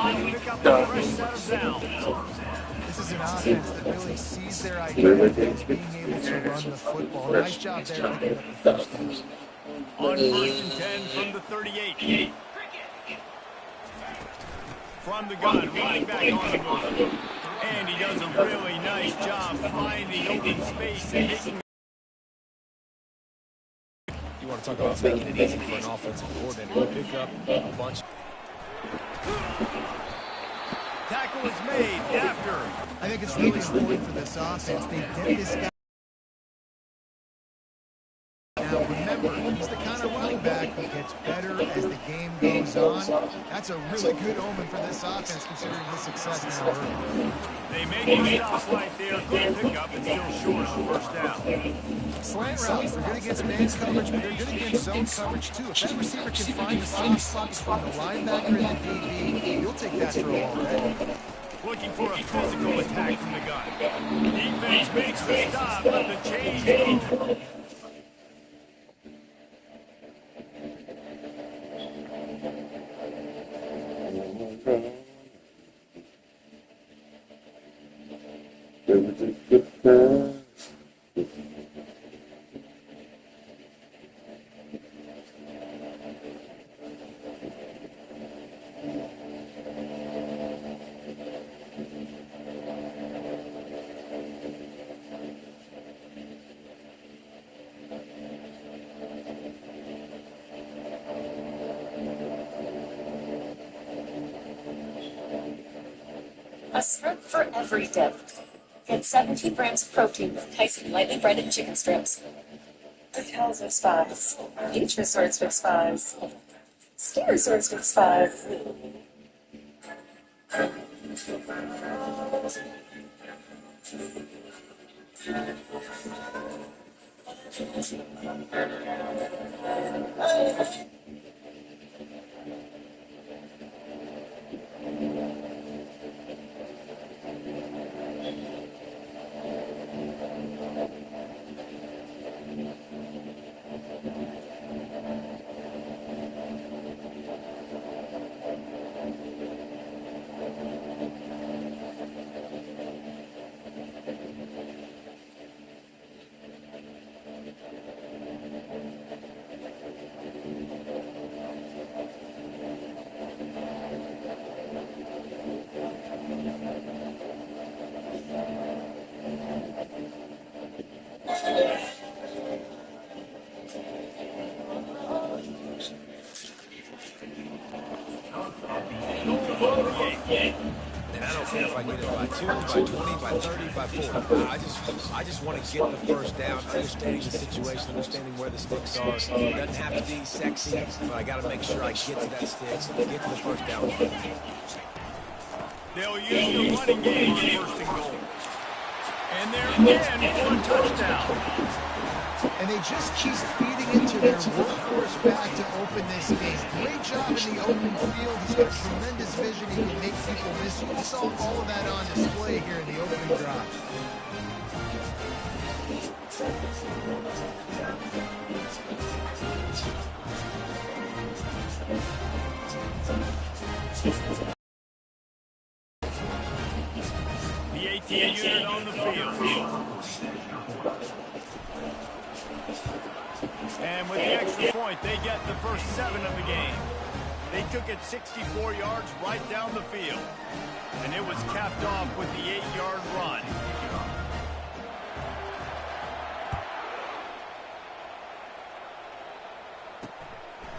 and pick up a fresh set of downs. This is an offense that really sees their identity as being able to run the football. Nice job there picking up the first down. On 1st and 10 from the 38. From the gun, running back on the move. And he does a really nice job finding open space and making. You want to talk about making it easy for an offensive coordinator to pick up a bunch. Tackle is made after. I think it's really important for this offense. They get this guy. Now, remember, he's the kind of running back who gets better as the game goes on. That's a really good omen for this offense, considering his success now early. They make a stop right there. Good pickup and still short on first down. Slant routes, they're good against man coverage, but they're good against zone coverage, too. If that receiver can find the soft spot between the linebacker and the DB, you'll take that throw already. Looking for a physical attack from the gun. Defense makes the stop, but the change goes. A script for every dip. Get 17 grams of protein with Tyson lightly breaded chicken strips. Hotels with spas. Beach resorts with spas. Ski resorts with spas. And I don't care if I get it by 2, by 20, by 30, by 40. I just want to get the first down, understanding the situation, understanding where the sticks are. It doesn't have to be sexy, but I got to make sure I get to that stick, get to the first down line. They'll use the running game on 1st and goal. And they're in for a touchdown. And they just keep feeding into their workhorse back to open this game. Great job in the open field. He's got tremendous vision. He can make people miss. You saw all of that on display here in the opening drive. The 18 unit on the field. And with the extra point, they get the first 7 of the game. They took it 64 yards right down the field. And it was capped off with the 8-yard run.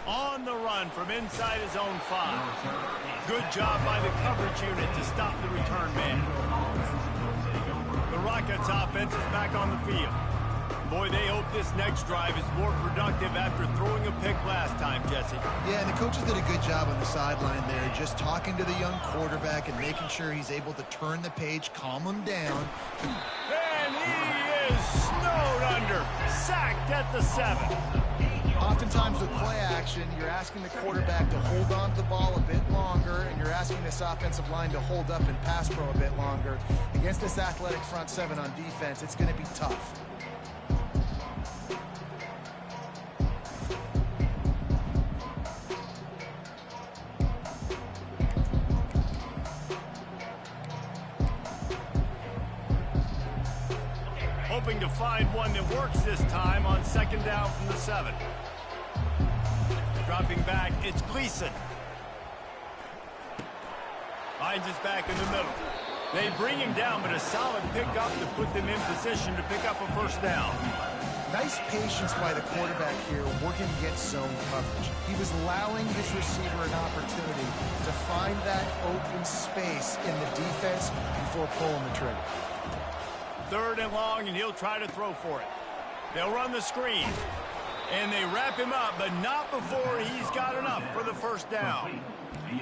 On the run from inside his own 5. Good job by the coverage unit to stop the return man. The Rockets offense is back on the field. Boy, they hope this next drive is more productive after throwing a pick last time, Jesse. Yeah, and the coaches did a good job on the sideline there, just talking to the young quarterback and making sure he's able to turn the page, calm him down. And he is snowed under, sacked at the 7. Oftentimes with play action, you're asking the quarterback to hold on to the ball a bit longer, and you're asking this offensive line to hold up and pass pro a bit longer. Against this athletic front 7 on defense, it's going to be tough. hoping to find one that works this time on second down from the 7. Dropping back, it's Gleason. Finds his back in the middle. They bring him down, but a solid pickup to put them in position to pick up a first down. Nice patience by the quarterback here, working against zone coverage. He was allowing his receiver an opportunity to find that open space in the defense before pulling the trigger. 3rd and long, and he'll try to throw for it. They'll run the screen, and they wrap him up, but not before he's got enough for the first down.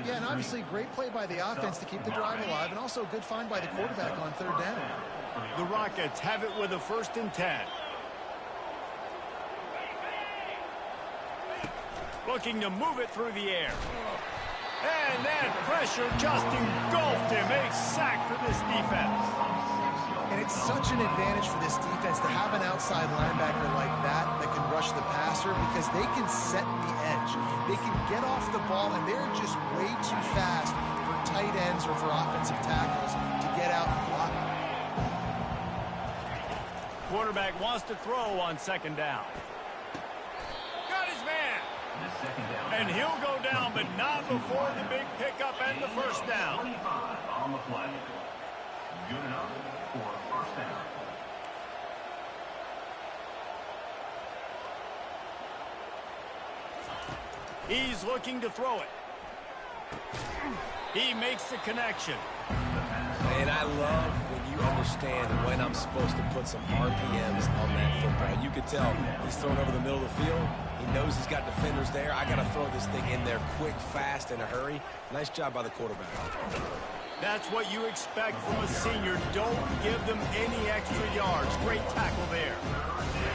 Yeah, and obviously great play by the offense to keep the drive alive, and also a good find by the quarterback on 3rd down. The Rockets have it with a 1st and 10. Looking to move it through the air. And that pressure just engulfed him. A sack for this defense. And it's such an advantage for this defense to have an outside linebacker like that can rush the passer because they can set the edge. They can get off the ball, and they're just way too fast for tight ends or for offensive tackles to get out and block. Quarterback wants to throw on 2nd down. Got his man. And he'll go down, but not before the big pickup and the first down. 25 on the play. Good enough for a first down. He's looking to throw it. He makes the connection. And I love when you understand when I'm supposed to put some RPMs on that football. You could tell he's throwing over the middle of the field. He knows he's got defenders there. I got to throw this thing in there quick, fast, in a hurry. Nice job by the quarterback. That's what you expect from a senior. Don't give them any extra yards. Great tackle there.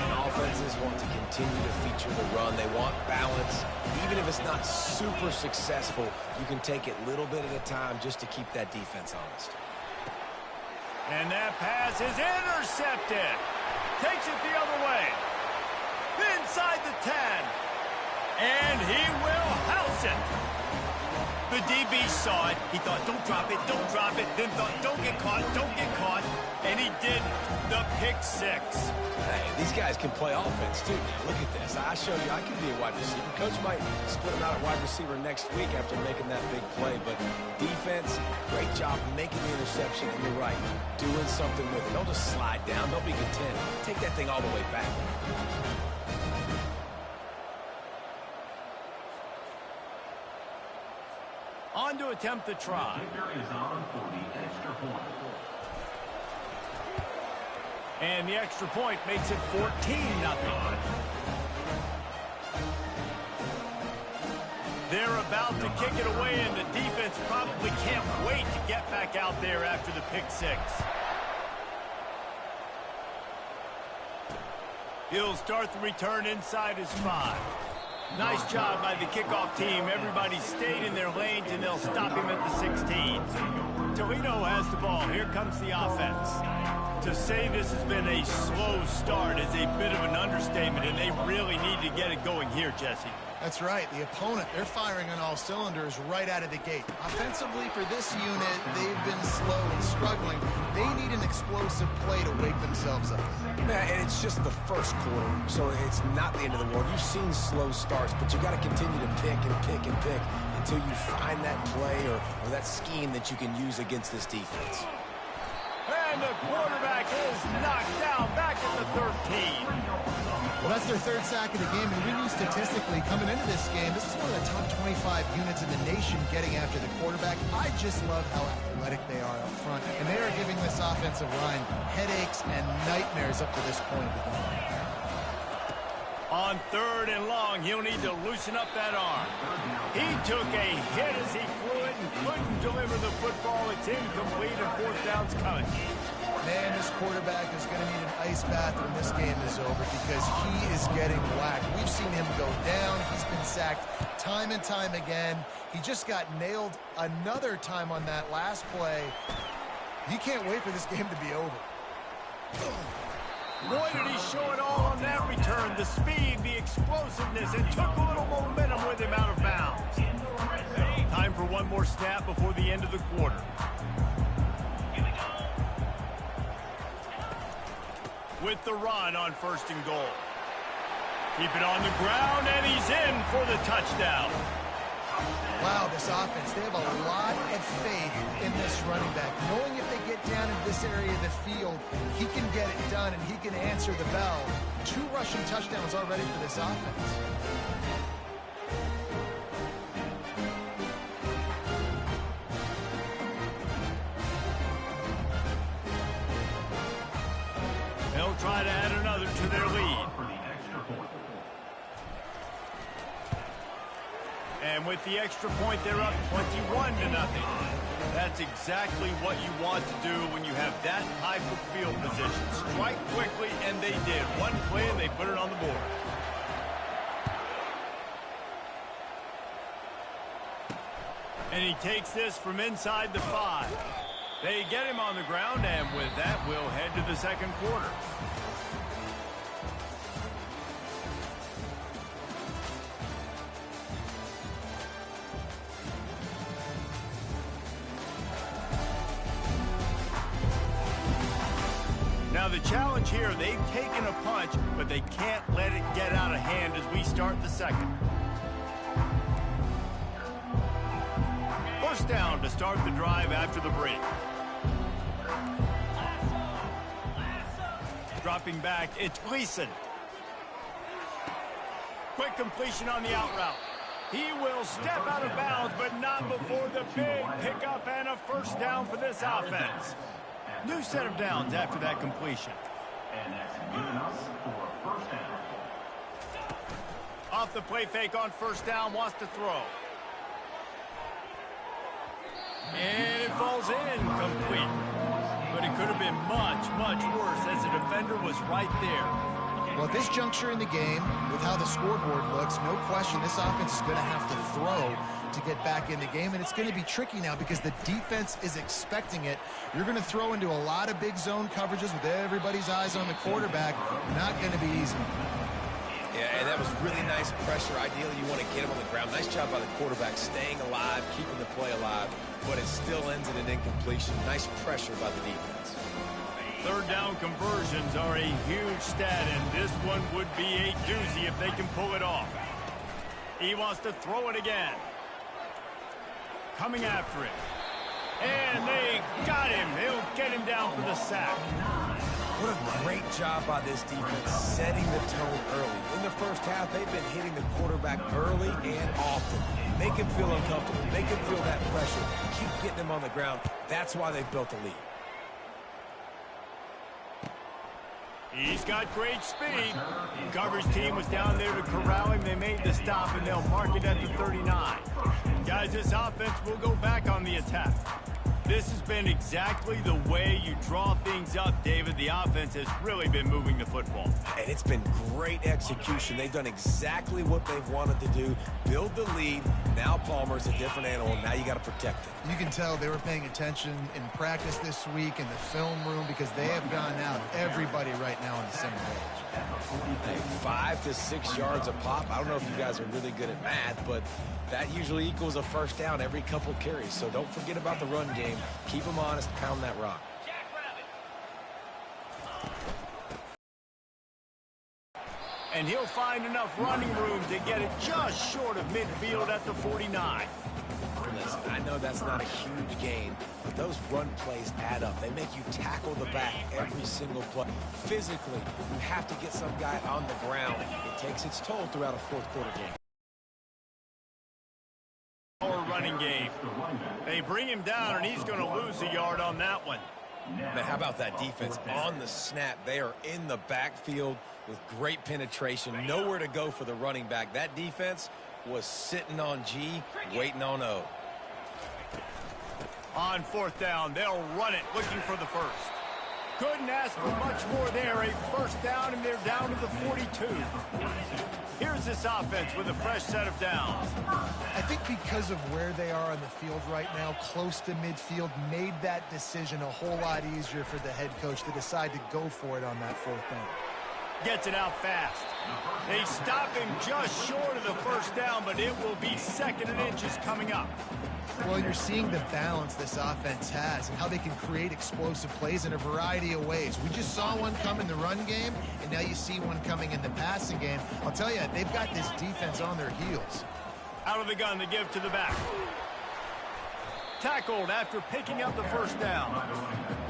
And offenses want to continue to feature the run. They want balance. Even if it's not super successful, you can take it little bit at a time just to keep that defense honest. And that pass is intercepted. Takes it the other way. Inside the 10. And he will house it. The DB saw it. He thought, don't drop it, don't drop it. Then thought, don't get caught, don't get caught. And he did the pick 6. Hey, these guys can play offense, too. Look at this. I show you I can be a wide receiver. Coach might split him out at wide receiver next week after making that big play. But defense, great job making the interception. And you're right, doing something with it. Don't just slide down. Don't be content. Take that thing all the way back. On to attempt the try. Is on for the extra point. And the extra point makes it 14-0. They're about to kick it away, and the defense probably can't wait to get back out there after the pick 6. He'll start the return inside his 5. Nice job by the kickoff team. Everybody stayed in their lanes, and they'll stop him at the 16. Toledo has the ball. Here comes the offense. To say this has been a slow start is a bit of an understatement, and they really need to get it going here, Jesse. That's right. The opponent, they're firing on all cylinders right out of the gate. Offensively, for this unit, they've been slow and struggling. They need an explosive play to wake themselves up. Yeah, and it's just the first quarter, so it's not the end of the world. You've seen slow starts, but you got to continue to pick and pick and pick until you find that play or that scheme that you can use against this defense. And the quarterback is knocked down back at the 13. Well, that's their 3rd sack of the game, and we knew statistically coming into this game, this is one of the top 25 units in the nation getting after the quarterback. I just love how athletic they are up front, and they are giving this offensive line headaches and nightmares up to this point. On 3rd and long, he'll need to loosen up that arm. He took a hit as he threw it and couldn't deliver the football. It's incomplete, and 4th down's coming. Man, this quarterback is going to need an ice bath when this game is over because he is getting whacked. We've seen him go down. He's been sacked time and time again. He just got nailed another time on that last play. He can't wait for this game to be over. Boy, did he show it all on that return. The speed, the explosiveness, and took a little momentum with him out of bounds. Time for one more snap before the end of the quarter. with the run on 1st and goal. Keep it on the ground, and he's in for the touchdown. Wow, this offense, they have a lot of faith in this running back. Knowing if they get down in this area of the field, he can get it done and he can answer the bell. 2 rushing touchdowns already for this offense. They'll try to add another to their lead. And with the extra point, they're up 21-0. That's exactly what you want to do when you have that type of field position. Strike quickly, and they did. One play, and they put it on the board. And he takes this from inside the 5. They get him on the ground, and with that, we'll head to the 2nd quarter. Now the challenge here, they've taken a punch, but they can't let it get out of hand as we start the 2nd. 1st down to start the drive after the break. Dropping back, it's Gleason. Quick completion on the out route. He will step out of bounds, but not before the big pickup and a 1st down for this offense. New set of downs after that completion. And that's good enough for 1st down. Off the play fake on 1st down, wants to throw. And it falls in complete. But it could have been much, much worse as the defender was right there. Well, at this juncture in the game, with how the scoreboard looks, no question this offense is going to have to throw to get back in the game, and it's going to be tricky now because the defense is expecting it. You're going to throw into a lot of big zone coverages with everybody's eyes on the quarterback. Not going to be easy. Yeah, and that was really nice pressure. Ideally, you want to get him on the ground. Nice job by the quarterback staying alive, keeping the play alive, but it still ends in an incompletion. Nice pressure by the defense. 3rd down conversions are a huge stat, and this one would be a doozy if they can pull it off. He wants to throw it again. Coming after it. And they got him. They'll get him down for the sack. What a great job by this defense, setting the tone early. In the 1st half, they've been hitting the quarterback early and often. Make him feel uncomfortable. Make him feel that pressure. Keep getting him on the ground. That's why they've built a lead. He's got great speed. The coverage team was down there to corral him. They made the stop, and they'll mark it at the 39. Guys, this offense will go back on the attack. This has been exactly the way you draw things up, David. The offense has really been moving the football. And it's been great execution. They've done exactly what they've wanted to do. Build the lead. Now Palmer's a different animal. Now you got to protect it. You can tell they were paying attention in practice this week in the film room because they have gone out, everybody right now on the same page. Hey, 5 to 6 yards a pop. I don't know if you guys are really good at math, but that usually equals a 1st down every couple carries. So don't forget about the run game. Keep them honest, pound that rock. And he'll find enough running room to get it just short of midfield at the 49. Listen, I know that's not a huge gain, but those run plays add up. They make you tackle the back every single play. Physically, you have to get some guy on the ground. It takes its toll throughout a 4th quarter game. Running game. They bring him down, and he's going to lose a yard on that one. Man, how about that defense on the snap? They are in the backfield with great penetration. Nowhere to go for the running back. That defense was sitting on G, waiting on O. On 4th down, they'll run it, looking for the 1st. Couldn't ask for much more there. A 1st down, and they're down to the 42. Here's this offense with a fresh set of downs. I think because of where they are on the field right now, close to midfield, made that decision a whole lot easier for the head coach to decide to go for it on that 4th down. Gets it out fast. They stop him just short of the first down, but it will be 2nd and inches coming up. Well, you're seeing the balance this offense has and how they can create explosive plays in a variety of ways. We just saw one come in the run game, and now you see one coming in the passing game. I'll tell you, they've got this defense on their heels. Out of the gun to give to the back. Tackled after picking up the first down.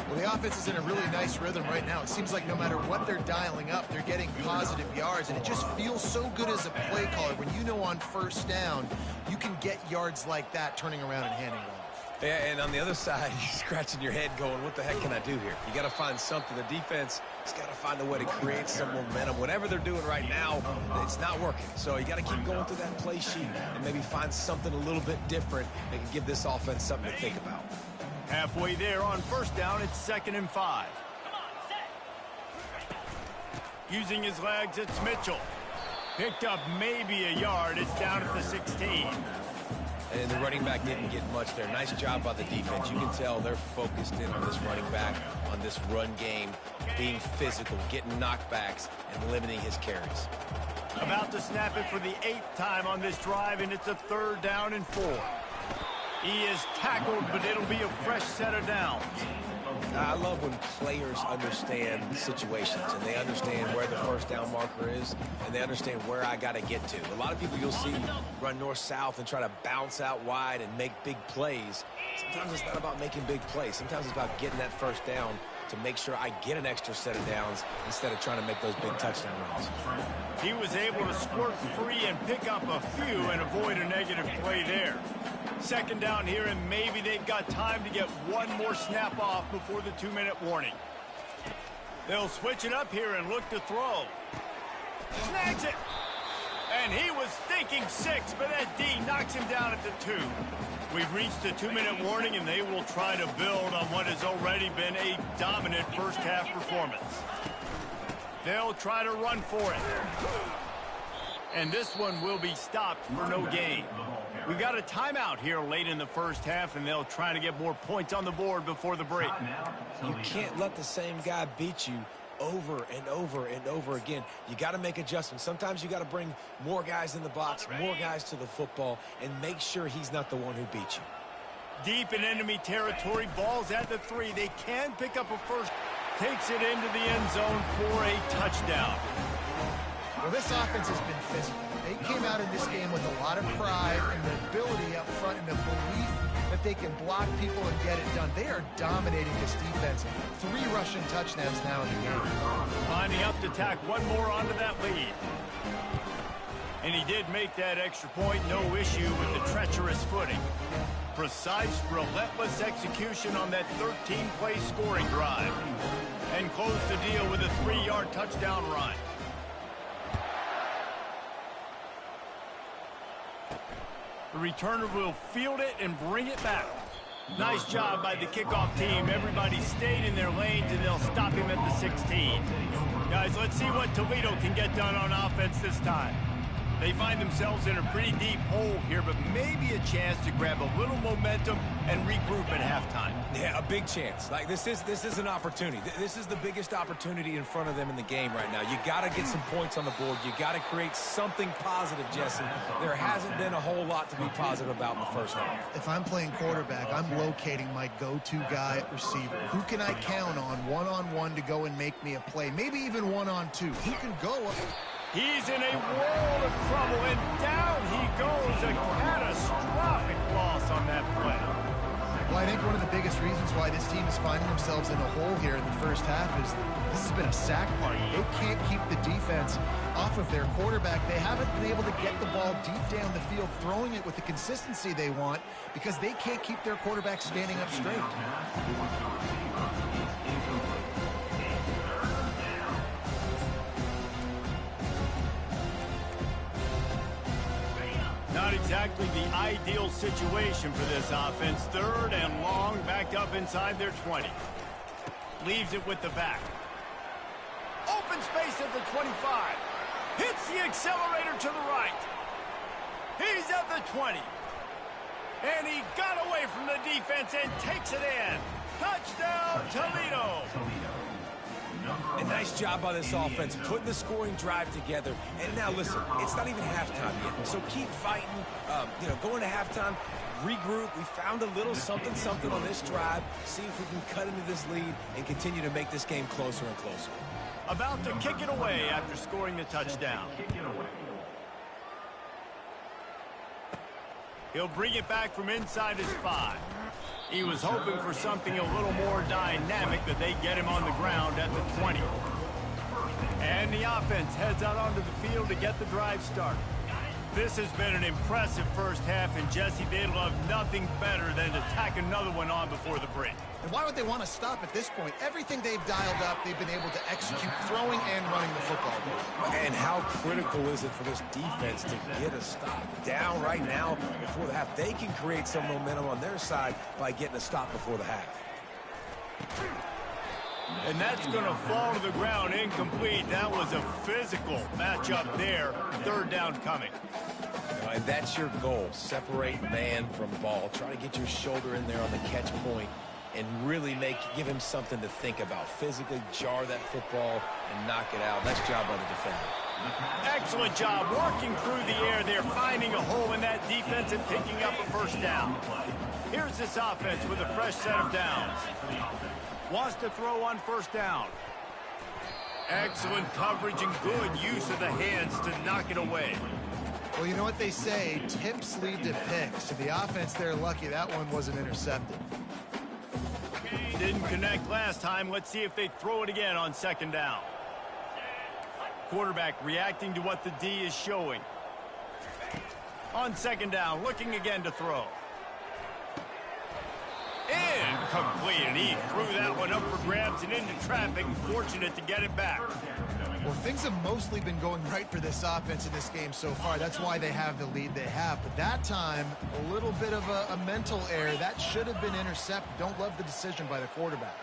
Well, the offense is in a really nice rhythm right now. It seems like no matter what they're dialing up, they're getting positive yards, and it just feels so good as a play caller when you know on first down you can get yards like that turning around and handing it off. Yeah, and on the other side, you're scratching your head going, what the heck can I do here? You got to find something. The defense has got to find a way to create some momentum. Whatever they're doing right now, it's not working. So you got to keep going through that play sheet and maybe find something a little bit different that can give this offense something to think about. Halfway there on first down, it's 2nd and 5. Using his legs, it's Mitchell. Picked up maybe a yard. It's down at the 16. And the running back didn't get much there. Nice job by the defense. You can tell they're focused in on this running back, on this run game, being physical, getting knockbacks, and limiting his carries. About to snap it for the 8th time on this drive, and it's a 3rd down and 4. He is tackled, but it'll be a fresh set of downs. I love when players understand situations and they understand where the first down marker is and they understand where I got to get to. A lot of people you'll see run north-south and try to bounce out wide and make big plays. Sometimes it's not about making big plays. Sometimes it's about getting that first down to make sure I get an extra set of downs instead of trying to make those big touchdown runs. He was able to squirt free and pick up a few and avoid a negative play there. 2nd down here, and maybe they've got time to get one more snap off before the 2-minute warning. They'll switch it up here and look to throw. Snags it! And he was thinking 6, but that D knocks him down at the 2. We've reached the 2-minute warning, and they will try to build on what has already been a dominant first-half performance. They'll try to run for it. And this one will be stopped for no gain. We've got a timeout here late in the first half, and they'll try to get more points on the board before the break. You can't let the same guy beat you over and over and over again. You got to make adjustments. Sometimes you got to bring more guys in the box, more guys to the football, and make sure he's not the one who beat you. Deep in enemy territory, ball's at the 3. They can pick up a first. Takes it into the end zone for a touchdown. Well, this offense has been physical. They came out in this game with a lot of pride and the ability up front and the belief that they can block people and get it done. They are dominating this defense. 3 rushing touchdowns now in the game. Lining up to tack one more onto that lead. And he did make that extra point. No issue with the treacherous footing. Precise, relentless execution on that 13-play scoring drive. And close the deal with a 3-yard touchdown run. The returner will field it and bring it back. Nice job by the kickoff team. Everybody stayed in their lanes, and they'll stop him at the 16. Guys, let's see what Toledo can get done on offense this time. They find themselves in a pretty deep hole here, but maybe a chance to grab a little momentum and regroup at halftime. Yeah, a big chance. Like, this is an opportunity. This is the biggest opportunity in front of them in the game right now. You got to get some points on the board. You got to create something positive, Jesse. There hasn't been a whole lot to be positive about in the first half. If I'm playing quarterback, I'm locating my go-to guy at receiver. Who can I count on one-on-one to go and make me a play? Maybe even one-on-two. Who can go up? He's in a world of trouble, and down he goes. A catastrophic loss on that play. Well, I think one of the biggest reasons why this team is finding themselves in a hole here in the first half is this has been a sack party. They can't keep the defense off of their quarterback. They haven't been able to get the ball deep down the field, throwing it with the consistency they want because they can't keep their quarterback standing up straight. Not exactly the ideal situation for this offense. 3rd and long, backed up inside their 20. Leaves it with the back. Open space at the 25. Hits the accelerator to the right. He's at the 20. And he got away from the defense and takes it in. Touchdown, Toledo. And nice job by this offense, putting the scoring drive together. And now listen, it's not even halftime yet, so keep fighting. Going to halftime, regroup. We found a little something on this drive. See if we can cut into this lead and continue to make this game closer and closer. About to kick it away after scoring the touchdown. He'll bring it back from inside his 5. He was hoping for something a little more dynamic, but they get him on the ground at the 20. And the offense heads out onto the field to get the drive started. This has been an impressive first half, and Jesse, they'd love nothing better than to tack another one on before the break. And why would they want to stop at this point? Everything they've dialed up, they've been able to execute throwing and running the football. And how critical is it for this defense to get a stop down right now before the half? They can create some momentum on their side by getting a stop before the half. And that's going to fall to the ground incomplete. That was a physical matchup there. Third down coming. And that's your goal. Separate man from ball. Try to get your shoulder in there on the catch point and really give him something to think about. Physically jar that football and knock it out. Nice job by the defender. Excellent job working through the air there, finding a hole in that defense and picking up a first down. Here's this offense with a fresh set of downs. Wants to throw on first down. Excellent coverage and good use of the hands to knock it away. Well, you know what they say, tips lead to picks. To the offense, they're lucky that one wasn't intercepted. Didn't connect last time. Let's see if they throw it again on second down. Quarterback reacting to what the D is showing. On second down, looking again to throw. Incomplete, and he threw that one up for grabs and into traffic. Fortunate to get it back. Well, things have mostly been going right for this offense in this game so far. That's why they have the lead they have. But that time, a little bit of a mental error. That should have been intercepted. Don't love the decision by the quarterback.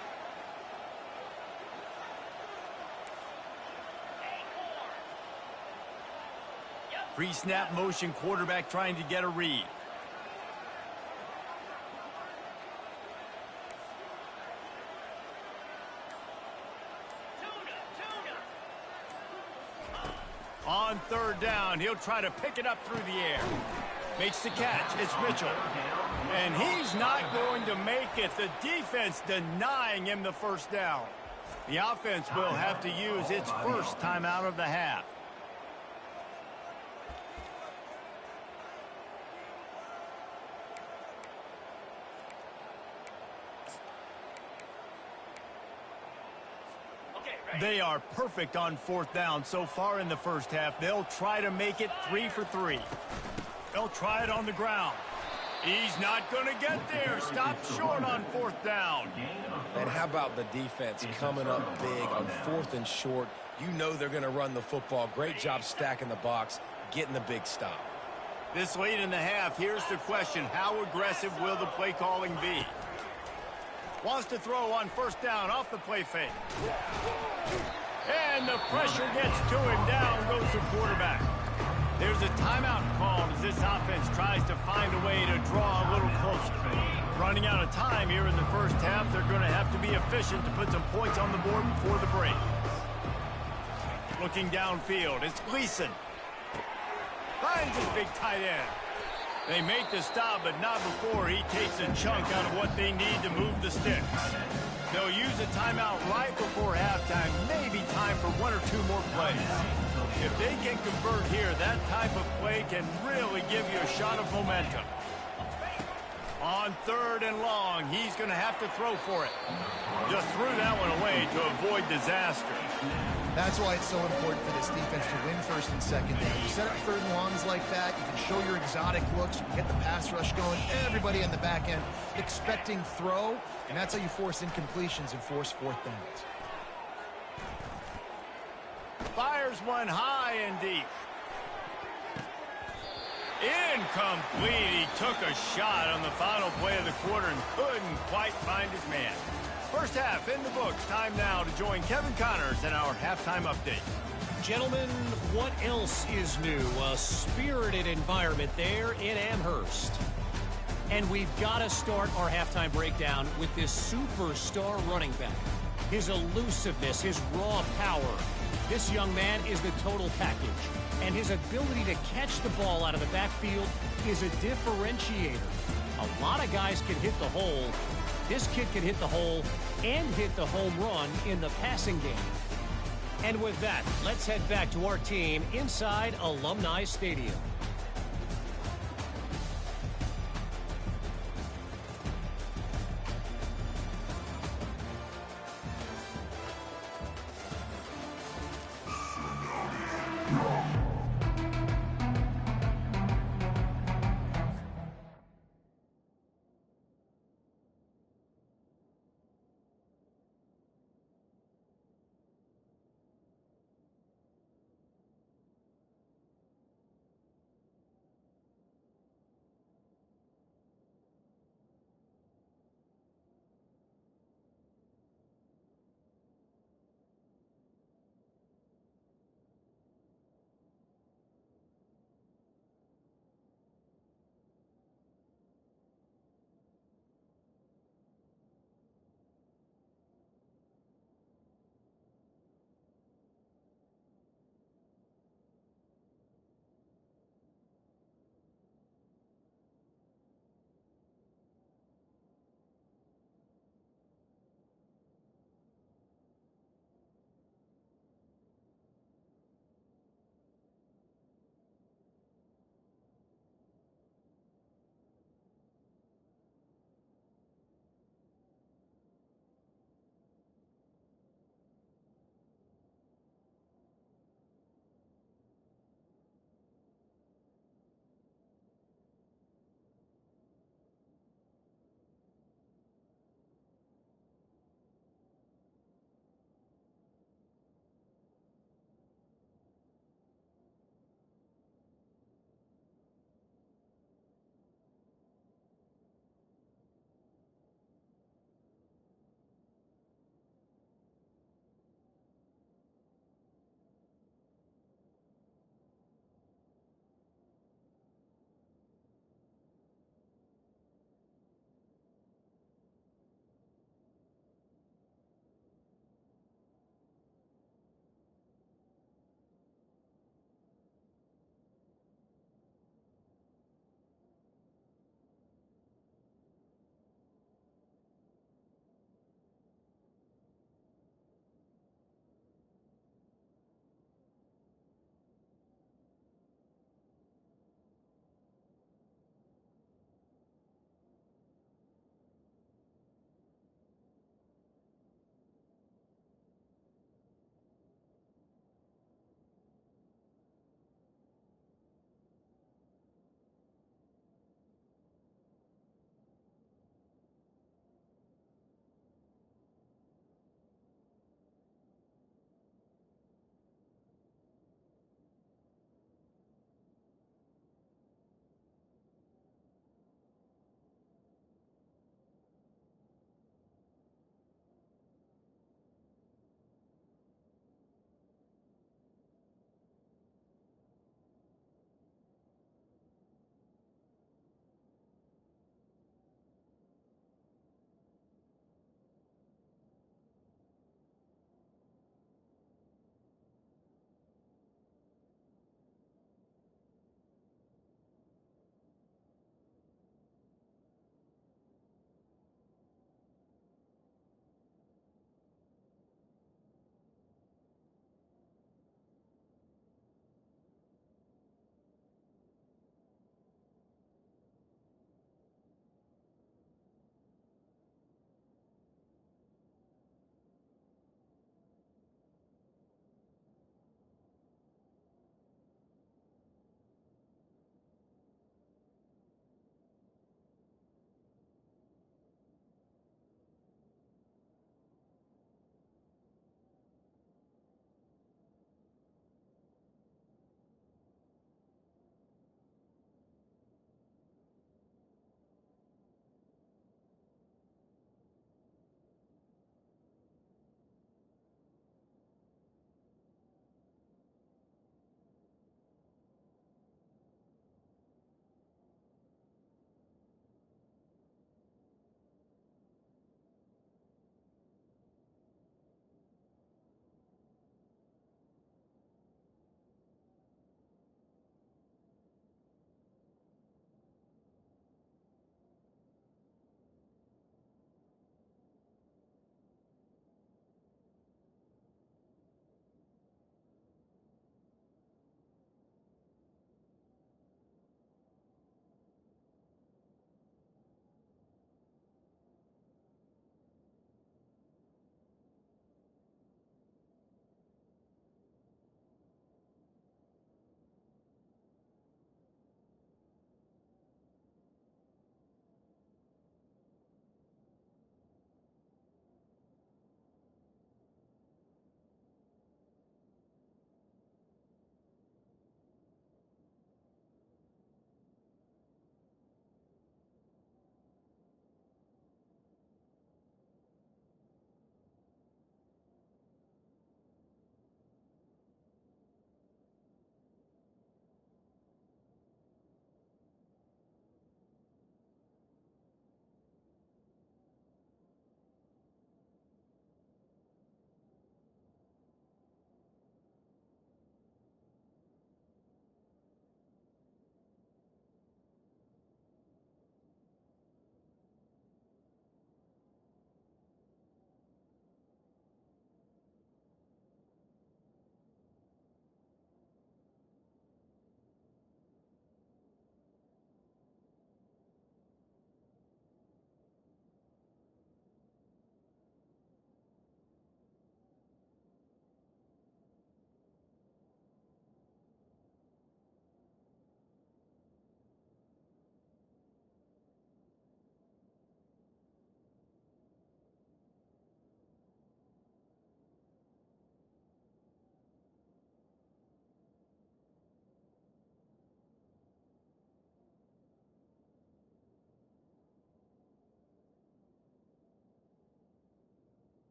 Pre-snap motion, quarterback trying to get a read. On third down, he'll try to pick it up through the air. Makes the catch. It's Mitchell. And he's not going to make it. The defense denying him the first down. The offense will have to use its first timeout of the half. They are perfect on fourth down so far in the first half. They'll try to make it 3 for 3. They'll try it on the ground. He's not going to get there. Stop short on fourth down. And how about the defense coming up big on fourth and short? You know they're going to run the football. Great job stacking the box, getting the big stop. This late in the half, here's the question. How aggressive will the play calling be? Wants to throw on first down off the play fake. And the pressure gets to him. Down goes the quarterback. There's a timeout called as this offense tries to find a way to draw a little closer. Running out of time here in the first half, they're going to have to be efficient to put some points on the board before the break. Looking downfield, it's Gleason. Finds his big tight end. They make the stop, but not before he takes a chunk out of what they need to move the sticks. They'll use a timeout right before halftime, maybe time for one or two more plays. If they can convert here, that type of play can really give you a shot of momentum. On third and long, he's going to have to throw for it. Just threw that one away to avoid disaster. That's why it's so important for this defense to win first and second down. You set up third and longs like that, you can show your exotic looks, you can get the pass rush going, everybody in the back end expecting throw, and that's how you force incompletions and force fourth downs. Fires one high and deep. Incomplete. He took a shot on the final play of the quarter and couldn't quite find his man. First half in the books. Time now to join Kevin Connors in our halftime update. Gentlemen, what else is new? A spirited environment there in Amherst. And we've got to start our halftime breakdown with this superstar running back. his elusiveness, his raw power. This young man is the total package, and his ability to catch the ball out of the backfield is a differentiator. A lot of guys can hit the hole. This kid can hit the hole and hit the home run in the passing game. And with that, let's head back to our team inside Alumni Stadium.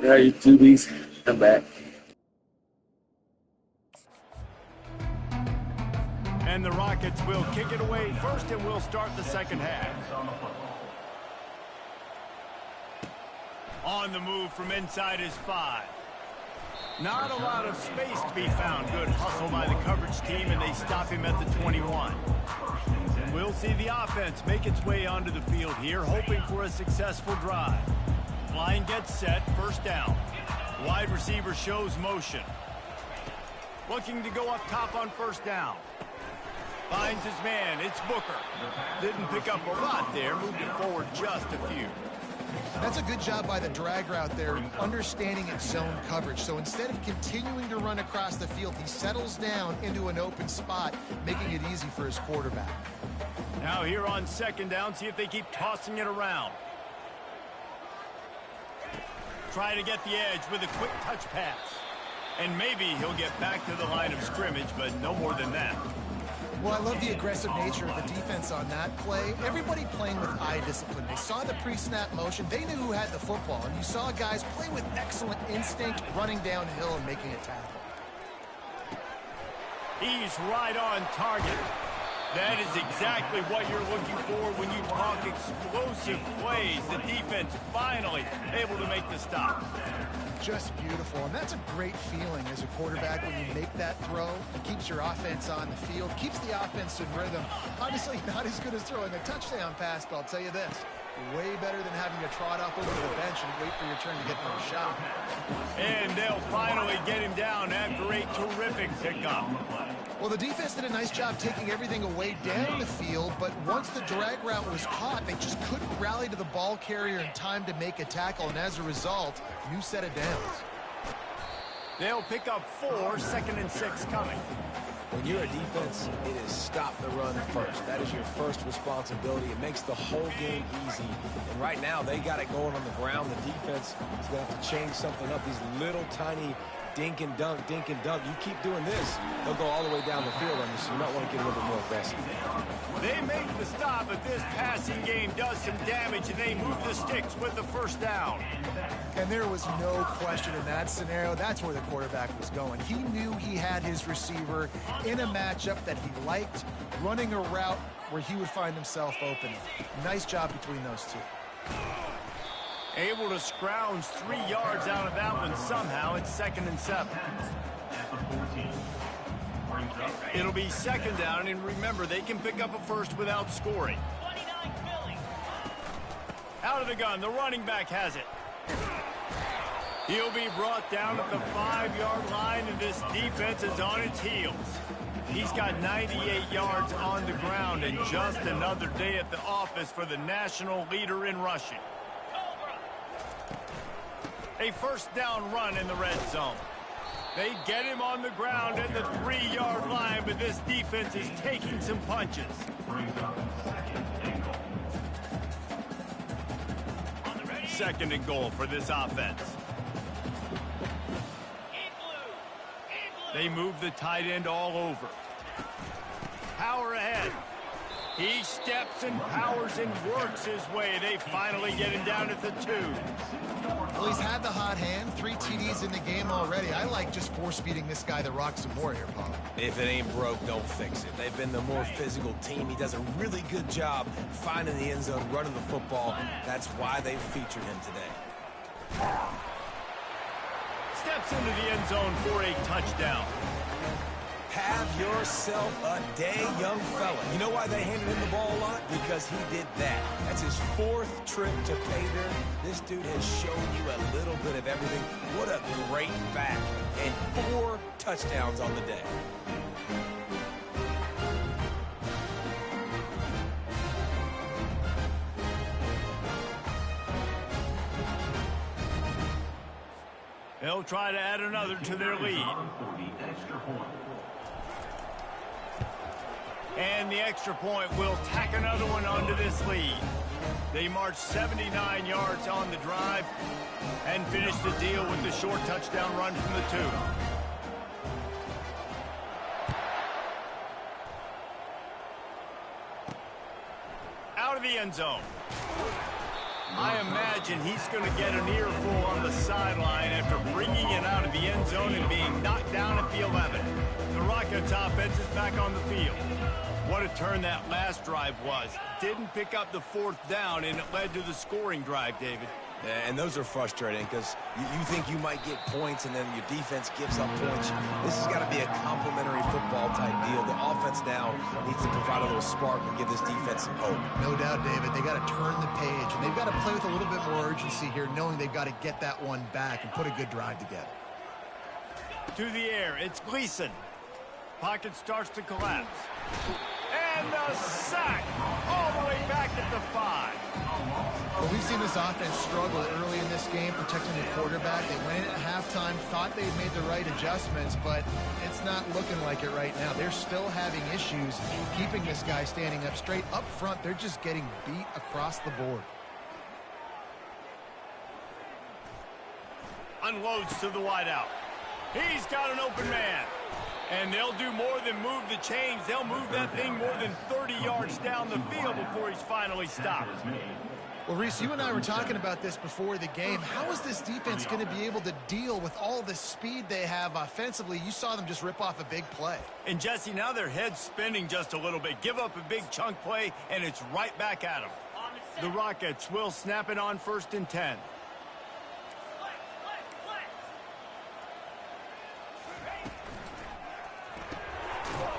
Yeah, you do these. I'm back. And the Rockets will kick it away first, and we'll start the second half. On the move from inside his 5. Not a lot of space to be found. Good hustle by the coverage team, and they stop him at the 21. And we'll see the offense make its way onto the field here, hoping for a successful drive. Line gets set, first down. Wide receiver shows motion. Looking to go up top on first down. Finds his man, it's Booker. Didn't pick up a lot there, moved it forward just a few. That's a good job by the drag route there, understanding its zone coverage. So instead of continuing to run across the field, he settles down into an open spot, making it easy for his quarterback. Now here on second down, see if they keep tossing it around. Try to get the edge with a quick touch pass. And maybe he'll get back to the line of scrimmage, but no more than that. Well, I love the aggressive nature of the defense on that play. Everybody playing with eye discipline. They saw the pre-snap motion. They knew who had the football. And you saw guys play with excellent instinct, running downhill and making a tackle. He's right on target. That is exactly what you're looking for when you talk explosive plays. The defense finally able to make the stop. Just beautiful, and that's a great feeling as a quarterback when you make that throw. It keeps your offense on the field, keeps the offense in rhythm. Obviously not as good as throwing a touchdown pass, but I'll tell you this, way better than having to trot off over the bench and wait for your turn to get another shot. And they'll finally get him down after a terrific pickup. Well, the defense did a nice job taking everything away down the field, but once the drag route was caught, they just couldn't rally to the ball carrier in time to make a tackle, and as a result, new set of downs. They'll pick up 4, 2nd and 6 coming. When you're a defense, it is stop the run first. That is your first responsibility. It makes the whole game easy. And right now, they got it going on the ground. The defense is going to have to change something up. These little tiny dink and dunk, dink and dunk. You keep doing this, they'll go all the way down the field on you, so you might want to get a little bit more aggressive. They make the stop, but this passing game does some damage, and they move the sticks with the first down. And there was no question in that scenario. That's where the quarterback was going. He knew he had his receiver in a matchup that he liked, running a route where he would find himself open. Nice job between those two. Able to scrounge 3 yards out of that one somehow. It's 2nd and 7. It'll be 2nd down, and remember, they can pick up a first without scoring. Out of the gun, the running back has it. He'll be brought down at the 5-yard line, and this defense is on its heels. He's got 98 yards on the ground, and just another day at the office for the national leader in rushing. A first down run in the red zone. They get him on the ground at the 3-yard line, but this defense is taking some punches. Second and goal for this offense. They move the tight end all over. Power ahead. He steps and powers and works his way. They finally get him down at the 2. Well, he's had the hot hand, 3 TDs in the game already. I like just force-feeding this guy the rock some more here, Paul. If it ain't broke, don't fix it. They've been the more physical team. He does a really good job finding the end zone, running the football. That's why they featured him today. Steps into the end zone for a touchdown. Have yourself a day, young fella. You know why they handed him the ball a lot? Because he did that. That's his 4th trip to pay dirt. This dude has shown you a little bit of everything. What a great back. And 4 touchdowns on the day. They'll try to add another to their lead. And the extra point will tack another one onto this lead. They march 79 yards on the drive and finish the deal with the short touchdown run from the 2. Out of the end zone. I imagine he's going to get an earful on the sideline after bringing it out of the end zone and being knocked down at the 11. The Rockets offense is back on the field. What a turn that last drive was. Didn't pick up the 4th down, and it led to the scoring drive, David. And those are frustrating because you think you might get points and then your defense gives up points. This has got to be a complementary football type deal. The offense now needs to provide a little spark and give this defense some hope. No doubt, David. They got to turn the page, and they've got to play with a little bit more urgency here, knowing they've got to get that one back and put a good drive together. To the air, it's Gleason. Pocket starts to collapse. And the sack all the way back at the 5. Well, we've seen this offense struggle early in this game protecting the quarterback. They went in at halftime, thought they'd made the right adjustments, but it's not looking like it right now. They're still having issues keeping this guy standing up straight. Up front, they're just getting beat across the board. Unloads to the wideout. He's got an open man. And they'll do more than move the chains. They'll move that thing more than 30 yards down the field before he's finally stopped. Well, Reese, you and I were talking about this before the game. How is this defense going to be able to deal with all the speed they have offensively? You saw them just rip off a big play. And, Jesse, now their head's spinning just a little bit. Give up a big chunk play, and it's right back at them. The Rockets will snap it on 1st and 10.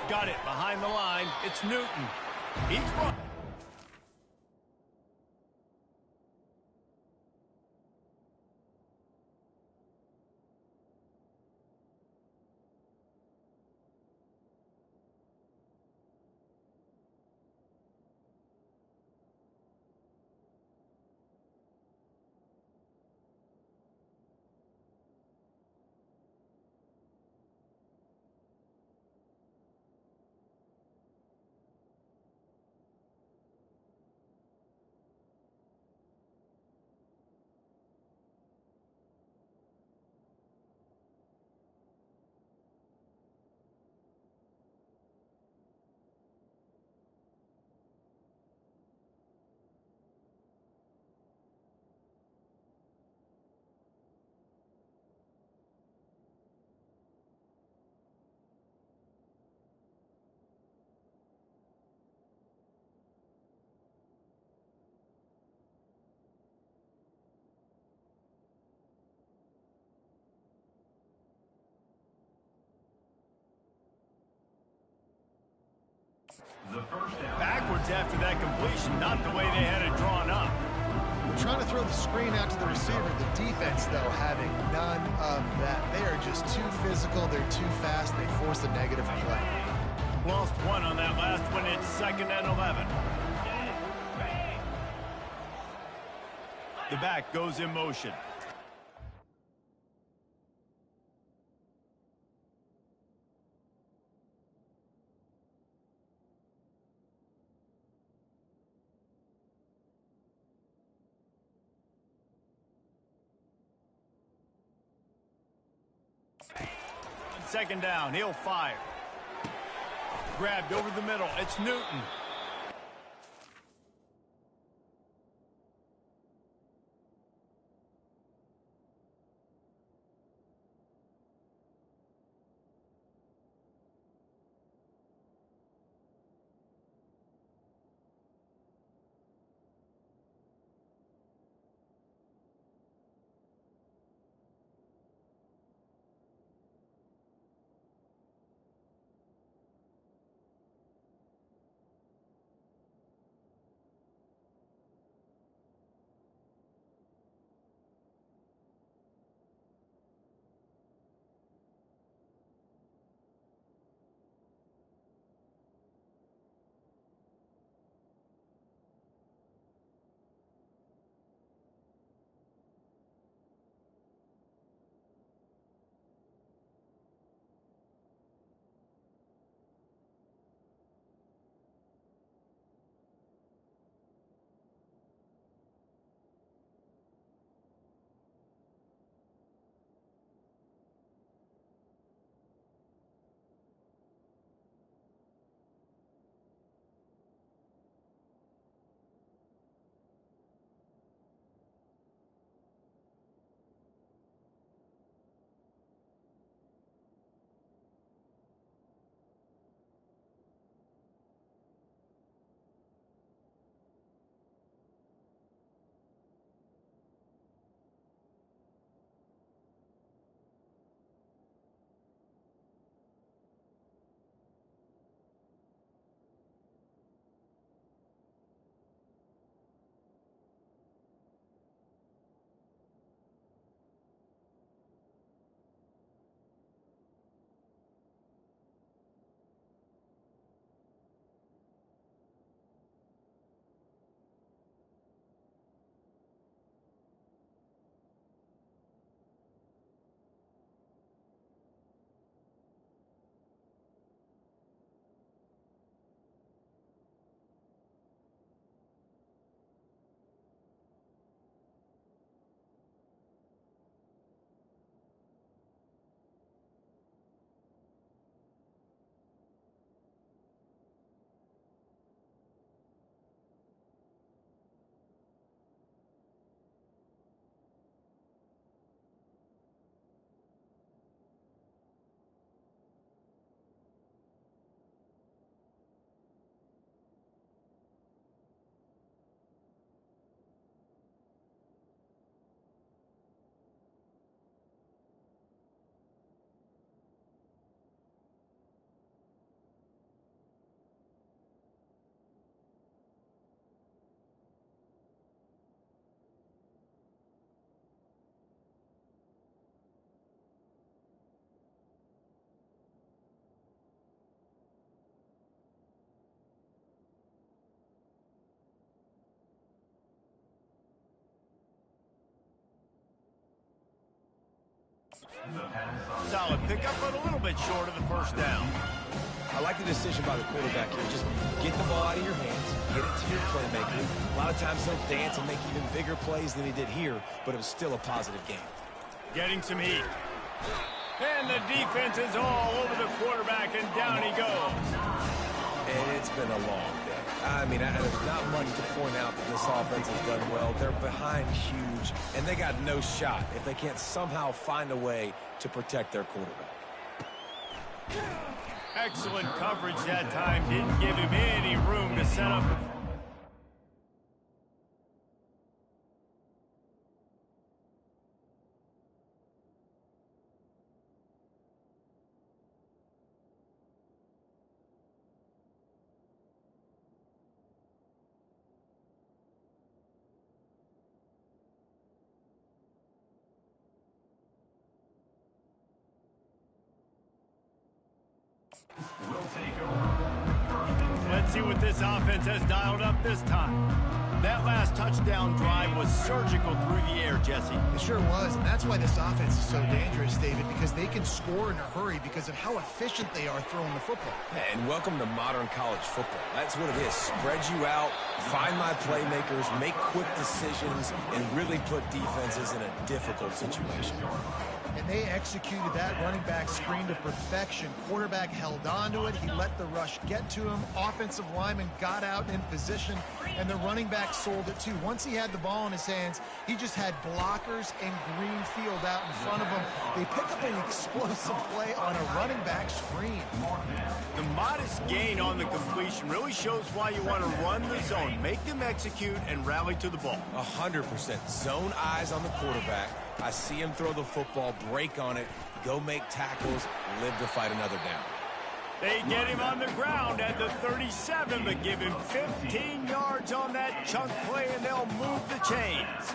Got it behind the line. It's Newton. He's run. The first down. Backwards after that completion, not the way they had it drawn up. We're trying to throw the screen out to the receiver. The defense, though, having none of that. They are just too physical. They're too fast. They force a negative play. Lost one on that last one. It's 2nd and 11. The back goes in motion. On 2nd down, he'll fire. Grabbed over the middle. It's Newton. Solid pickup, but a little bit short of the first down. I like the decision by the quarterback here. Just get the ball out of your hands, get it to your playmaker. A lot of times he'll dance and make even bigger plays than he did here, but it was still a positive game. Getting some heat. And the defense is all over the quarterback, and down he goes. And it's been a long day. I mean, there's not much to point out that this offense has done well. They're behind huge, and they got no shot if they can't somehow find a way to protect their quarterback. Excellent coverage that time. Didn't give him any room to set up. Let's see what this offense has dialed up this time. That last touchdown drive was surgical through the air, Jesse. It sure was, and that's why this offense is so dangerous, David, because they can score in a hurry because of how efficient they are throwing the football. And welcome to modern college football. That's what it is. Spread you out, find my playmakers, make quick decisions, and really put defenses in a difficult situation. And they executed that running back screen to perfection. Quarterback held on to it. He let the rush get to him. Offensive lineman got out in position, and the running back sold it too. Once he had the ball in his hands, he just had blockers and green field out in front of him. They pick up an explosive play on a running back screen. The modest gain on the completion really shows why you want to run the zone. Make them execute and rally to the ball. 100%. Zone eyes on the quarterback. I see him throw the football, break on it, go make tackles, live to fight another down. They get him on the ground at the 37, but give him 15 yards on that chunk play, and they'll move the chains.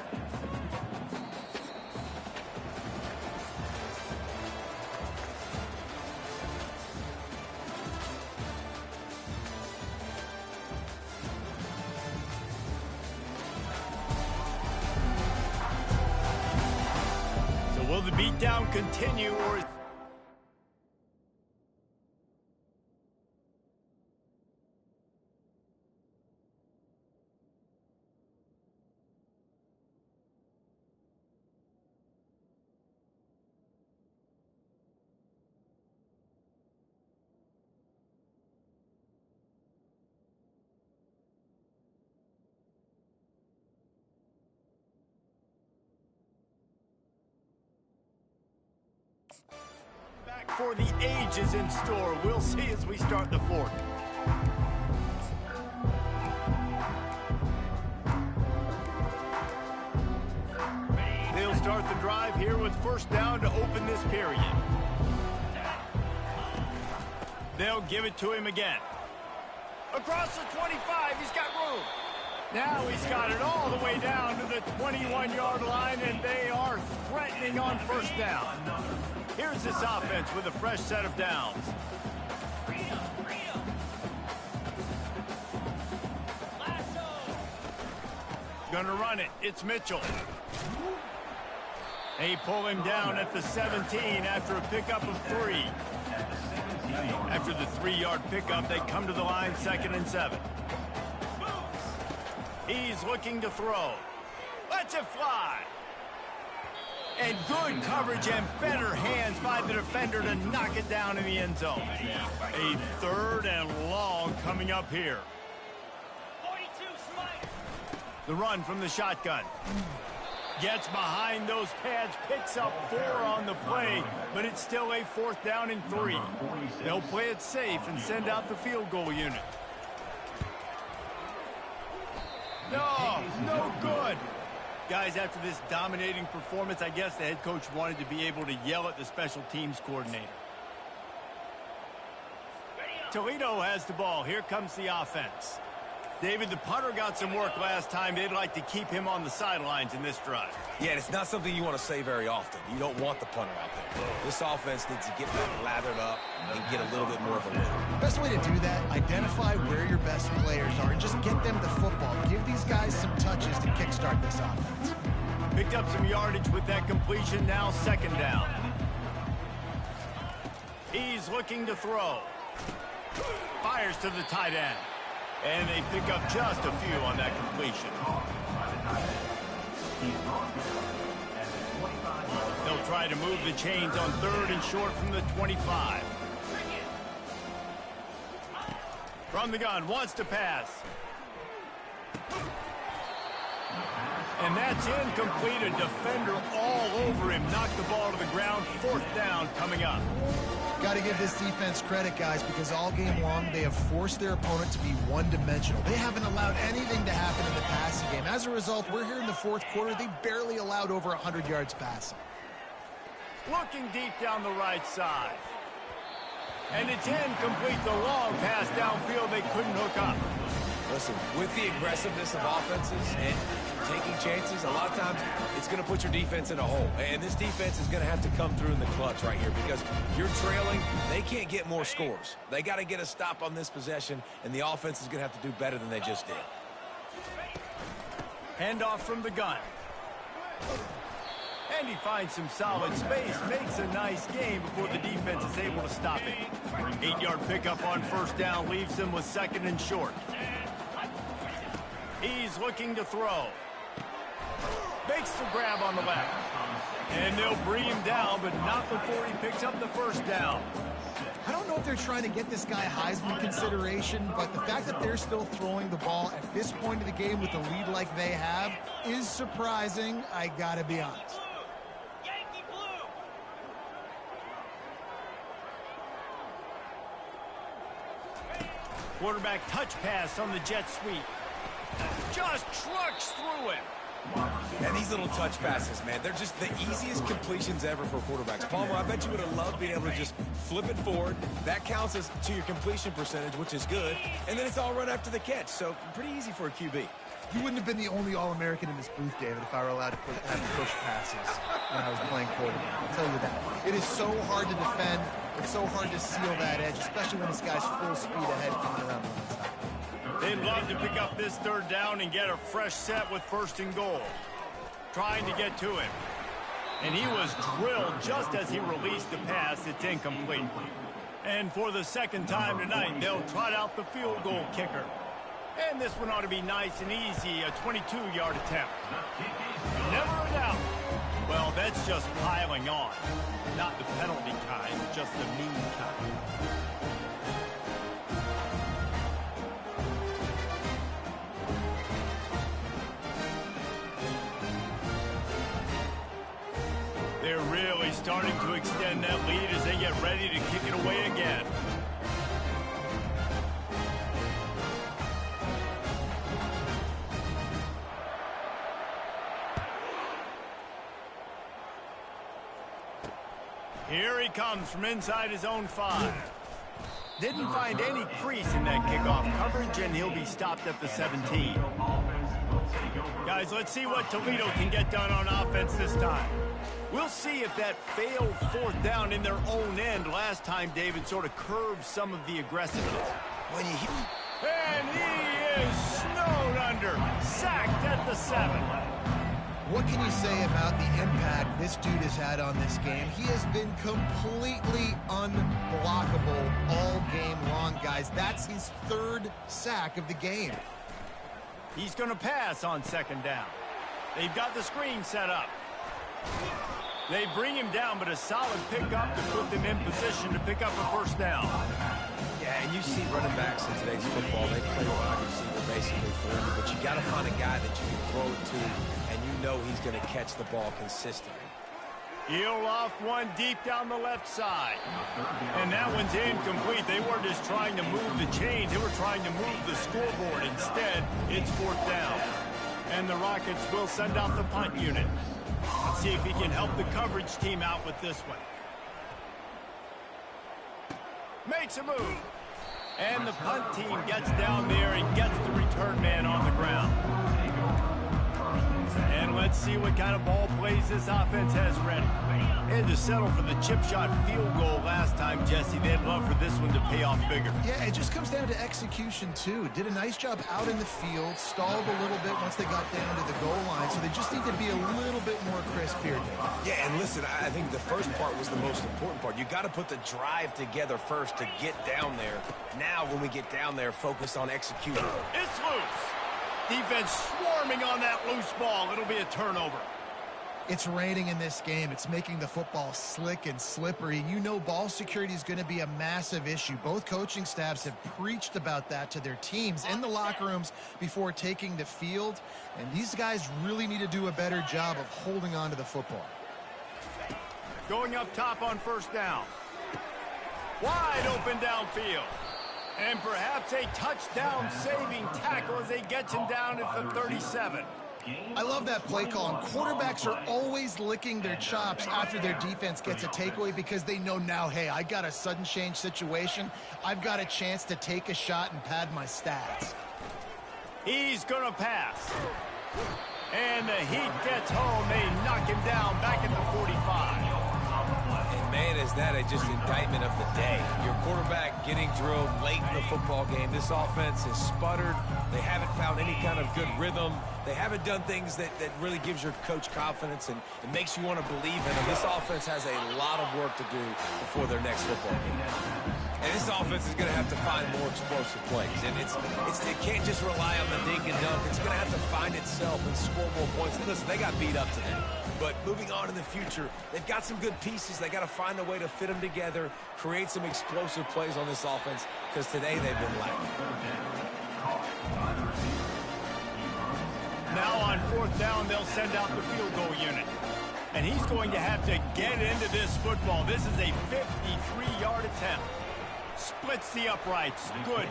Will the beatdown continue, or is... back for the ages in store? We'll see as we start the fourth. They'll start the drive here with first down to open this period. They'll give it to him again. Across the 25, he's got room. Now he's got it all the way down to the 21-yard line, and they are threatening on first down. Here's this offense with a fresh set of downs. Gonna run it. It's Mitchell. They pull him down at the 17 after a pickup of 3. After the 3-yard pickup, they come to the line 2nd and 7. He's looking to throw. Lets it fly. And good coverage and better hands by the defender to knock it down in the end zone. A 3rd and long coming up here. The run from the shotgun. Gets behind those pads, picks up 4 on the play, but it's still a 4th down and 3. They'll play it safe and send out the field goal unit. No good. Guys, after this dominating performance, I guess the head coach wanted to be able to yell at the special teams coordinator. Toledo has the ball. Here comes the offense. David, the punter got some work last time. They'd like to keep him on the sidelines in this drive. Yeah, and it's not something you want to say very often. You don't want the punter out there. This offense needs to get back lathered up and get a little bit more of a rhythm. Best way to do that, identify where your best players are and just get them the football. Give these guys some touches to kickstart this offense. Picked up some yardage with that completion. Now 2nd down. He's looking to throw. Fires to the tight end. And they pick up just a few on that completion. They'll try to move the chains on 3rd and short from the 25. From the gun, wants to pass. And that's incomplete. A defender all over him. Knocked the ball to the ground. 4th down coming up. Got to give this defense credit, guys, because all game long they have forced their opponent to be one-dimensional. They haven't allowed anything to happen in the passing game. As a result, we're here in the 4th quarter. They barely allowed over 100 yards passing. Looking deep down the right side. And it's incomplete. The long pass downfield they couldn't hook up. Listen, with the aggressiveness of offenses and taking chances, a lot of times it's going to put your defense in a hole. And this defense is going to have to come through in the clutch right here because you're trailing. They can't get more scores. They got to get a stop on this possession, and the offense is going to have to do better than they just did. Handoff from the gun. And he finds some solid space, makes a nice game before the defense is able to stop it. 8-yard pickup on 1st down leaves them with 2nd and short. He's looking to throw. Makes the grab on the left. And they'll bring him down, but not before he picks up the 1st down. I don't know if they're trying to get this guy Heisman consideration, but the fact that they're still throwing the ball at this point of the game with a lead like they have is surprising, I gotta be honest. Quarterback touch pass on the jet sweep. Just trucks through it. And these little touch passes, man, they're just the easiest completions ever for quarterbacks. Palmer, I bet you would have loved being able to just flip it forward. That counts as to your completion percentage, which is good. And then it's all run after the catch, so pretty easy for a QB. You wouldn't have been the only All-American in this booth, David, if I were allowed to have push passes when I was playing quarterback. I'll tell you that. It is so hard to defend. It's so hard to seal that edge, especially when this guy's full speed ahead coming around the inside. They'd love to pick up this 3rd down and get a fresh set with 1st and goal. Trying to get to him. And he was drilled just as he released the pass. It's incomplete. And for the 2nd time tonight, they'll trot out the field goal kicker. And this one ought to be nice and easy, a 22-yard attempt. Never a doubt. Well, that's just piling on. Not the penalty kind, just the mean kind. They're really starting to extend that lead as they get ready to kick it away again. Here he comes from inside his own 5. Didn't find any crease in that kickoff coverage, and he'll be stopped at the 17. Guys, let's see what Toledo can get done on offense this time. We'll see if that failed 4th down in their own end last time David sort of curbed some of the aggressiveness. When you hear... And he is snowed under, sacked at the 7. What can you say about the impact this dude has had on this game? He has been completely unblockable all game long, guys. That's his 3rd sack of the game. He's going to pass on 2nd down. They've got the screen set up. They bring him down, but a solid pickup to put them in position to pick up a 1st down. Yeah, and you see running backs in today's football, they play wide receiver basically for you, but you got to find a guy that you can throw it to, and you know he's going to catch the ball consistently. He'll loft one deep down the left side. And that one's incomplete. They weren't just trying to move the chains. They were trying to move the scoreboard. Instead, it's 4th down. And the Rockets will send out the punt unit. Let's see if he can help the coverage team out with this one. Makes a move. And the punt team gets down there and gets the return man on the ground. And let's see what kind of ball plays this offense has ready. They had to settle for the chip shot field goal last time, Jesse. They'd love for this one to pay off bigger. Yeah, it just comes down to execution, too. Did a nice job out in the field, stalled a little bit once they got down to the goal line, so they just need to be a little bit more crisp here, Dave. Yeah, and listen, I think the first part was the most important part. You got to put the drive together first to get down there. Now, when we get down there, focus on execution. It's loose. Defense swarming on that loose ball. It'll be a turnover. It's raining in this game. It's making the football slick and slippery. You know ball security is going to be a massive issue. Both coaching staffs have preached about that to their teams in the locker rooms before taking the field. And these guys really need to do a better job of holding on to the football. Going up top on first down. Wide open downfield. And perhaps a touchdown-saving tackle as he gets him down at the 37. I love that play call. And quarterbacks are always licking their chops after their defense gets a takeaway because they know now, hey, I got a sudden change situation. I've got a chance to take a shot and pad my stats. He's going to pass. And the heat gets home. They knock him down back at the 45. Man, is that just indictment of the day. Your quarterback getting drilled late in the football game. This offense has sputtered. They haven't found any kind of good rhythm. They haven't done things that really gives your coach confidence and it makes you want to believe in them. This offense has a lot of work to do before their next football game. And this offense is going to have to find more explosive plays. And it can't just rely on the dink and dunk. It's going to have to find itself and score more points. And listen, they got beat up today. But moving on in the future, they've got some good pieces. They got to find a way to fit them together, create some explosive plays on this offense, because today they've been lacking. Now on fourth down, they'll send out the field goal unit. And he's going to have to get into this football. This is a 53-yard attempt. Splits the uprights. Good.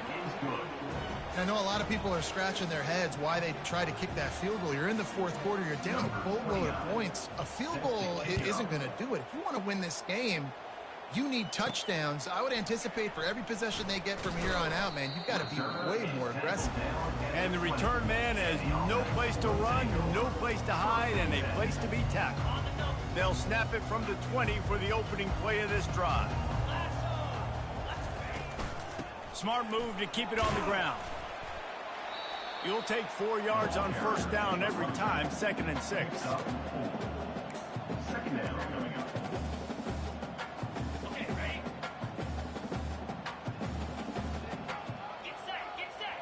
I know a lot of people are scratching their heads why they try to kick that field goal. You're in the fourth quarter. You're down a boatload of points. A field goal isn't going to do it. If you want to win this game, you need touchdowns. I would anticipate for every possession they get from here on out, man, you've got to be way more aggressive. And the return man has no place to run, no place to hide, and a place to be tackled. They'll snap it from the 20 for the opening play of this drive. Smart move to keep it on the ground. You'll take 4 yards on first down every time, 2nd and 6. Second down coming up. Okay, ready? Get set, get set.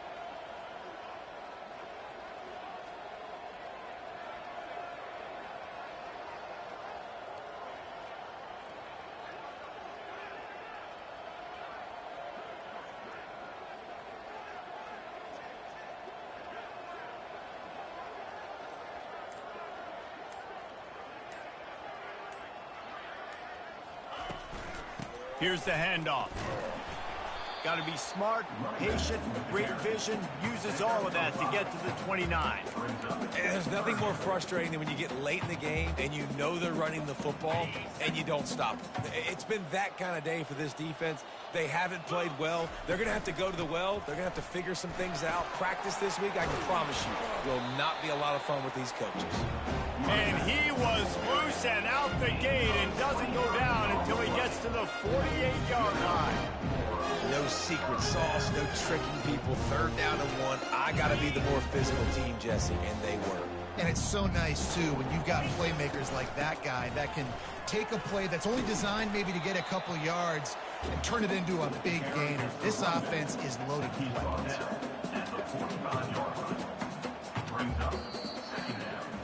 Here's the handoff. Got to be smart, patient, great vision, uses all of that to get to the 29. And there's nothing more frustrating than when you get late in the game and you know they're running the football and you don't stop them. It's been that kind of day for this defense. They haven't played well. They're going to have to go to the well. They're going to have to figure some things out. Practice this week, I can promise you, will not be a lot of fun with these coaches. And he was loose and out the gate and doesn't go down until he gets to the 48-yard line. No secret sauce, no tricking people. 3rd down and 1. I got to be the more physical team, Jesse, and they were. And it's so nice, too, when you've got playmakers like that guy that can take a play that's only designed maybe to get a couple yards and turn it into a big gain. This offense is loaded with weapons.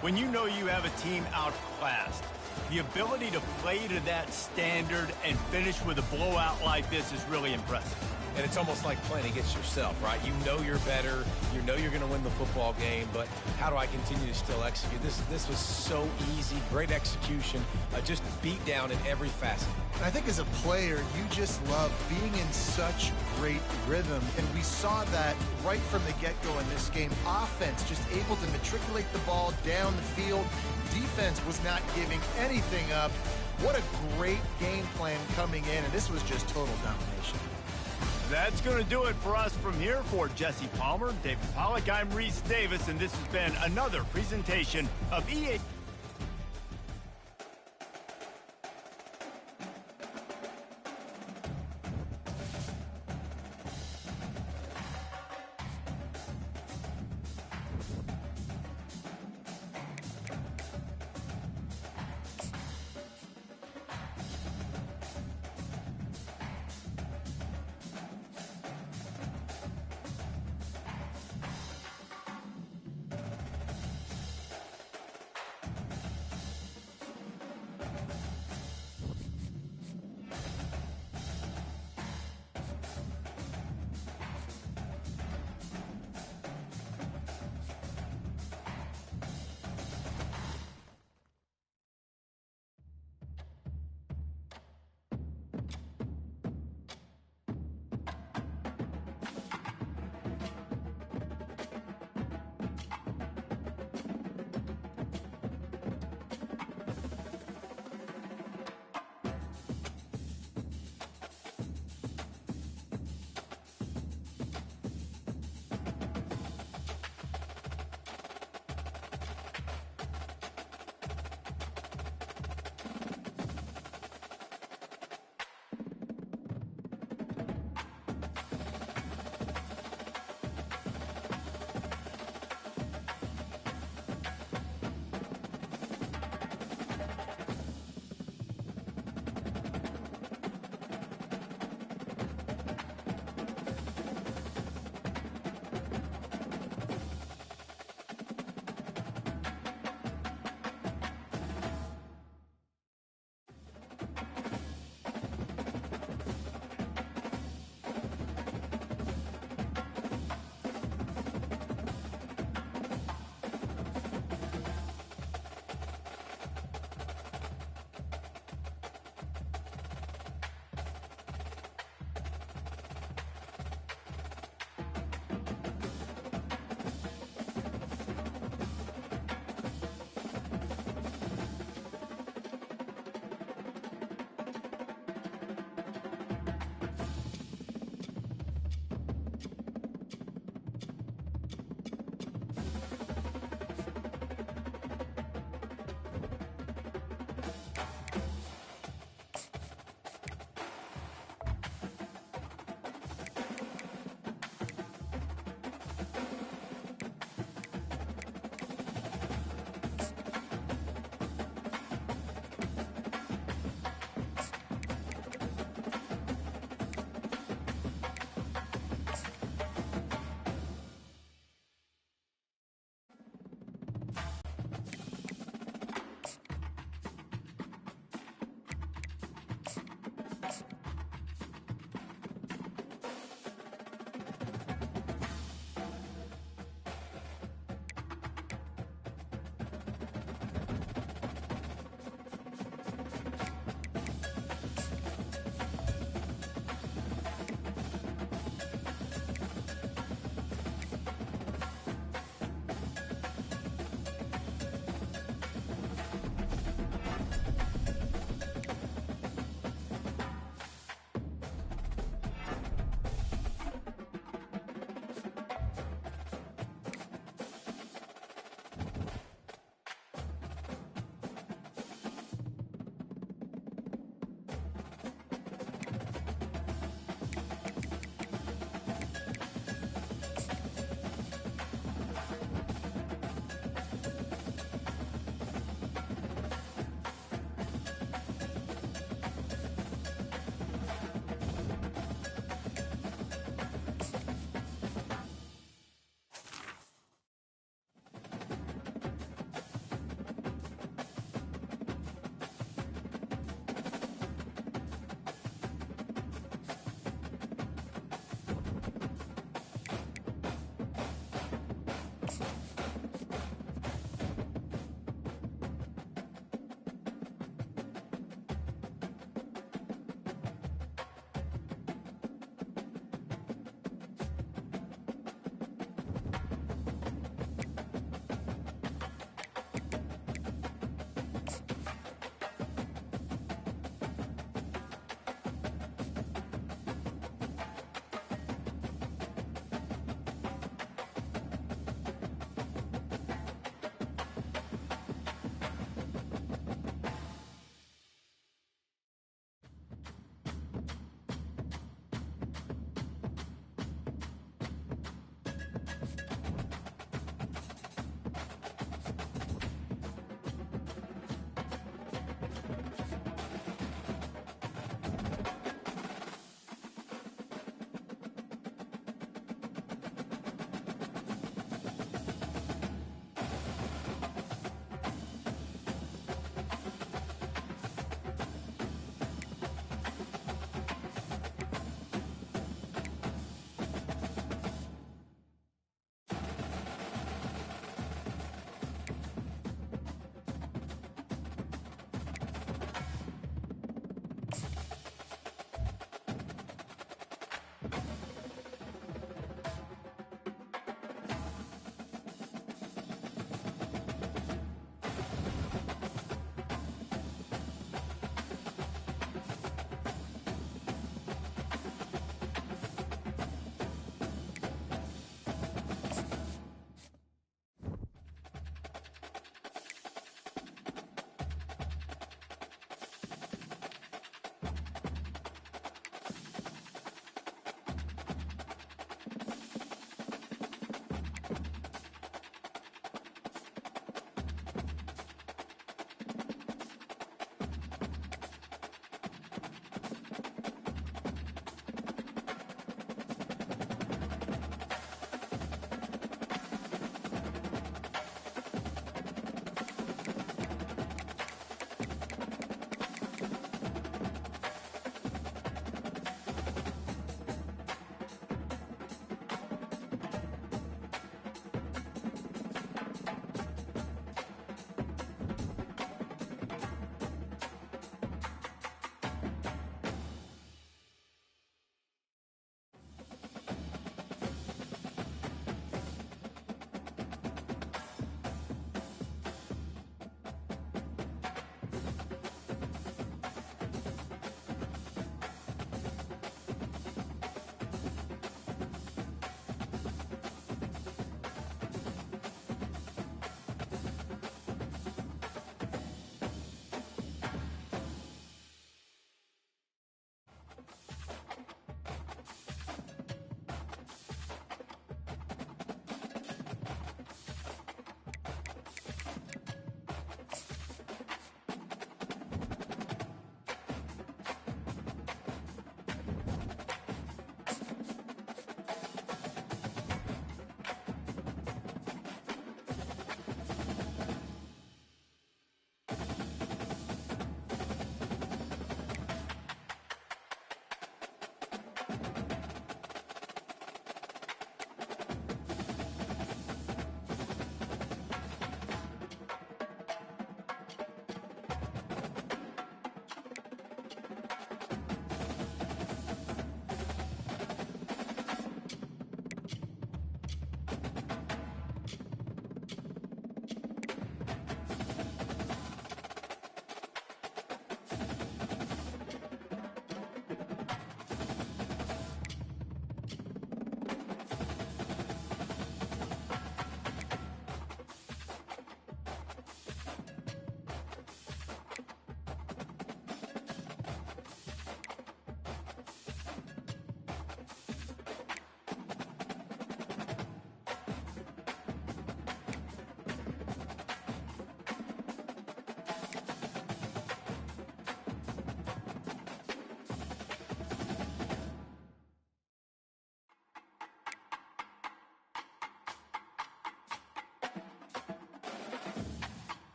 When you know you have a team outclassed, the ability to play to that standard and finish with a blowout like this is really impressive. And it's almost like playing against yourself, right? You know you're better. You know you're going to win the football game, but how do I continue to still execute? This was so easy, great execution, just beat down in every facet. And I think as a player, you just love being in such great rhythm, and we saw that right from the get-go in this game. Offense just able to matriculate the ball down the field. Defense was not giving anything up. What a great game plan coming in, and this was just total domination. That's going to do it for us from here. For Jesse Palmer, David Pollack, I'm Reese Davis, and this has been another presentation of EA.